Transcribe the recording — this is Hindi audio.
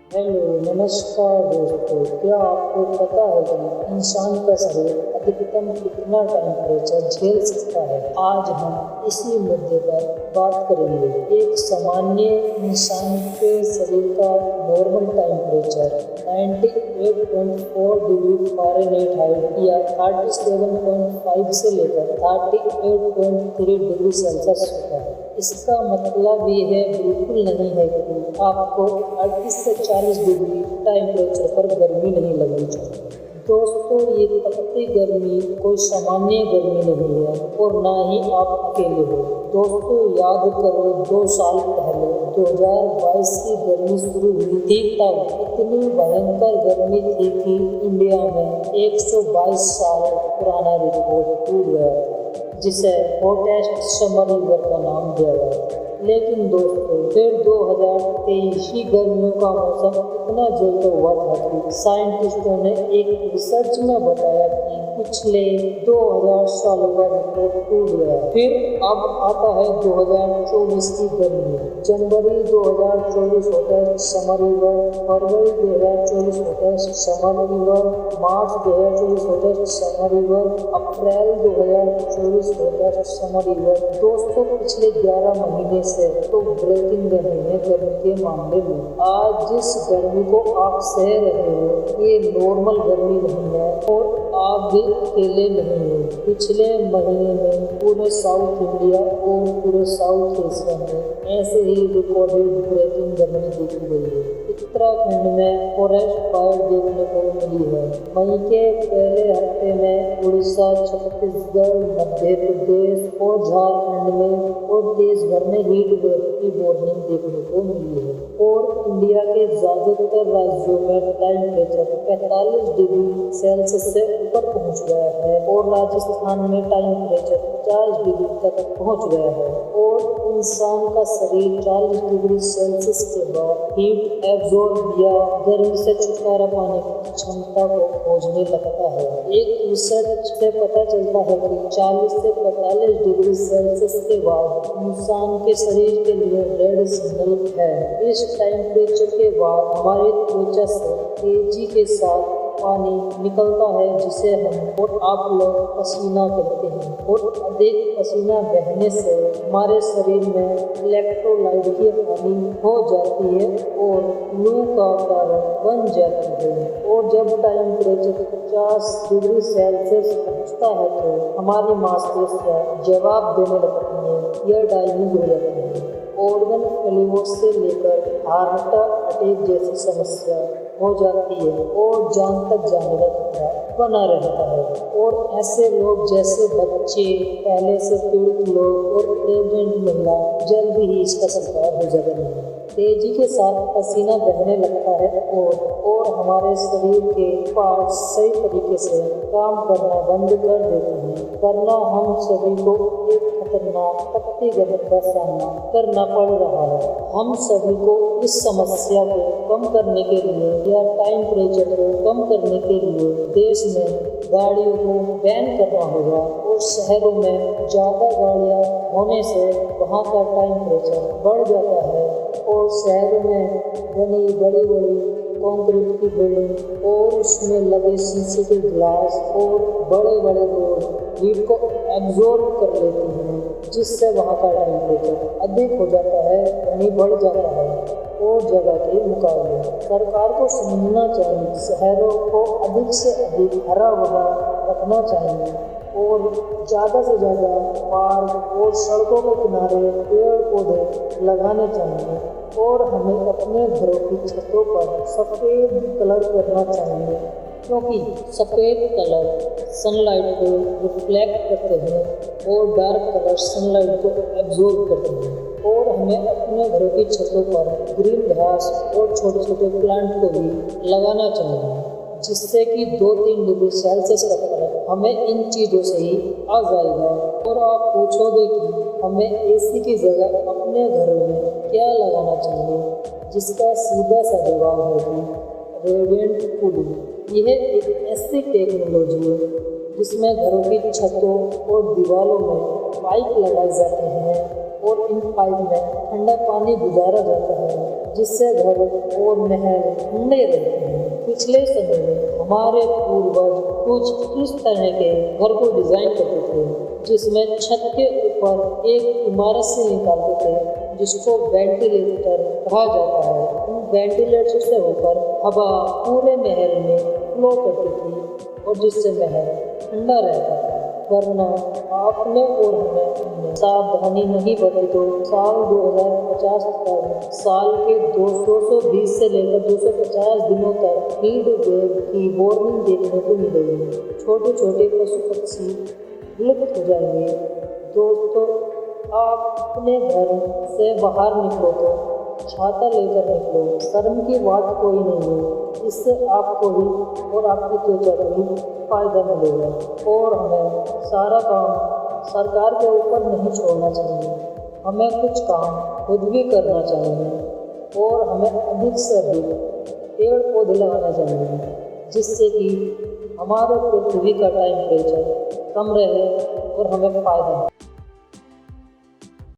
हेलो नमस्कार दोस्तों। क्या आपको पता है कि इंसान का शरीर अधिकतम कितना टेम्परेचर झेल सकता है? आज हम इसी मुद्दे पर बात करेंगे। एक सामान्य इंसान के शरीर का नॉर्मल टेम्परेचर 98.4 डिग्री फ़ारेनहाइट या 37.5 से लेकर 38.3 डिग्री सेल्सियस होता है। इसका मतलब ये बिल्कुल नहीं है कि आपको 38 से 40 डिग्री टेम्परेचर पर गर्मी नहीं लगनी चाहिए। दोस्तों, ये तपती गर्मी कोई सामान्य गर्मी नहीं है और ना ही आप अकेले हो। दोस्तों, याद करो 2 साल पहले 2022 की गर्मी शुरू हुई थी। तब इतनी भयंकर गर्मी थी कि इंडिया में 122 साल पुराना रिकॉर्ड टूट गया था, जिसे हॉटेस्ट समर ईयर का नाम दिया गया। लेकिन दोस्तों, फिर 2023 की गर्मियों का मौसम इतना जल्द हुआ था कि साइंटिस्टों ने एक रिसर्च में बताया कि पिछले 2000 सालों का रिकॉर्ड टूट गया। फिर अब आता है 2024 की गर्मी। जनवरी 2024 होता है समर ईयर, फरवरी 2024 होता है समर ईयर, मार्च 2024 होता है समर ईयर, अप्रैल 2024 होता है समर ईयर। दोस्तों, पिछले 11 महीने से तो ब्रेकिंग गर्मी है गर्मी के मामले में। आज जिस गर्मी को आप सह रहे हो ये नॉर्मल गर्मी नहीं है और आप भी अकेले नहीं हो। पिछले महीने में पूरे साउथ इंडिया और पूरे साउथ एशिया में ऐसे ही रिकॉर्डेड ब्रेकिंग गर्मी देखी गई है। उत्तराखंड में फॉरेस्ट फायर देखने को मिली है। मई के पहले हफ्ते में उड़ीसा, छत्तीसगढ़, मध्य प्रदेश और झारखंड में और देश भर में हीट वेव की वार्निंग देखने को मिली है। और इंडिया के ज्यादातर राज्यों में टेम्परेचर 45 डिग्री सेल्सियस से ऊपर पहुंच गया है और राजस्थान में टेम्परेचर 50 डिग्री तक पहुंच गया है। और इंसान का शरीर 40 डिग्री सेल्सियस के बाद हीट एब्जॉर्ब या गर्मी से छुटकारा पाने की क्षमता को खोजने लगता है। एक रिसर्च से पता चलता है कि 40 से 45 डिग्री सेल्सियस के बाद इंसान के शरीर के लिए रेड सिग्नल है। इस टेम्परेचर के बाद हमारी त्वचा से तेजी के साथ पानी निकलता है, जिसे हम और आप लोग पसीना कहते हैं। और अधिक पसीना बहने से हमारे शरीर में इलेक्ट्रोलाइट की कमी हो जाती है और लू का कारण बन जाती है। और जब टेम्परेचर 50 डिग्री सेल्सियस पहुँचता है तो हमारी मांसपेशियां जवाब देने लगती हैं या डायनेमिक हो जाती हैं। ऑर्गन फेलियर से लेकर हार्ट अटैक जैसी समस्या हो जाती है और जान तक जाने का खतरा बना रहता है। और ऐसे लोग जैसे बच्चे, पहले से पीड़ित लोग और प्रेग्नेंट महिला जल्दी ही इसका शिकार हो जाते हैं। तेजी के साथ पसीना बहने लगता है और हमारे शरीर के पार्ट सही तरीके से काम करना बंद कर देते हैं। वरना हम सभी को एक खतरनाक तपती गर्मी का सामना करना पड़ रहा है। हम सभी को इस समस्या को कम करने के लिए या टेम्परेचर को कम करने के लिए देश में गाड़ियों को बैन करना होगा और शहरों में ज़्यादा गाड़ियाँ होने से वहाँ का टेम्परेचर बढ़ जाता है। और शहरों में बनी बड़ी बड़ी कंक्रीट की बिल्डिंग और उसमें लगे शीशे के ग्लास और बड़े बड़े रोड हीट को एब्जॉर्ब कर लेती हैं, जिससे वहाँ का टेम्परेचर अधिक हो जाता है, यानी बढ़ जाता है। और जगह के मुकाबले सरकार को समझना चाहिए, शहरों को अधिक से अधिक हरा भरा रखना चाहिए और ज़्यादा से ज़्यादा पार्क और सड़कों के किनारे पेड़ पौधे लगाने चाहिए। और हमें अपने घरों की छतों पर सफ़ेद कलर करना चाहिए, क्योंकि सफ़ेद कलर सनलाइट को रिफ्लेक्ट करते हैं और डार्क कलर सनलाइट को एब्जॉर्ब करते हैं। और हमें अपने घरों की छतों पर ग्रीन घास और छोटे छोटे प्लांट को भी लगाना चाहिए, जिससे कि 2-3 डिग्री सेल्सियस का फर्क हमें इन चीज़ों से ही आ जाएगा। और आप पूछोगे कि हमें एसी की जगह अपने घरों में क्या लगाना चाहिए, जिसका सीधा सा जवाब है कि रेडिएंट कूलिंग। यह एक ऐसी टेक्नोलॉजी है जिसमें घरों की छतों और दीवारों में पाइप लगाए जाते हैं और इन पाइप में ठंडा पानी गुजारा जाता है, जिससे घर और महल ठंडे रहते हैं। पिछले समय में हमारे पूर्वज कुछ इस तरह के घर को डिजाइन करते थे, जिसमें छत के ऊपर एक इमारत से निकालते थे, जिसको वेंटिलेटर कहा जाता है। उन वेंटिलेटर से होकर हवा पूरे महल में फ्लो करती थी और जिससे महल ठंडा रहता था। वरना आपने और हमें सावधानी नहीं बरती तो साल 2050 तक साल के 220 से लेकर 250 दिनों तक हीट वेव की वार्निंग देखने को मिलेगी। छोटे छोटे पशु पक्षी विलुप्त हो जाएंगे। दोस्तों, आप अपने घर से बाहर निकलो तो छाता लेकर निकलो। शर्म की बात कोई नहीं है। इससे आपको भी और आपकी त्वचा को भी फायदा मिलेगा। और हमें सारा काम सरकार के ऊपर नहीं छोड़ना चाहिए। हमें कुछ काम खुद भी करना चाहिए और हमें अधिक से अधिक पेड़ पौधे लगाना चाहिए, जिससे कि हमारे पृथ्वी का टेम्परेचर कम रहे और हमें फायदा हो।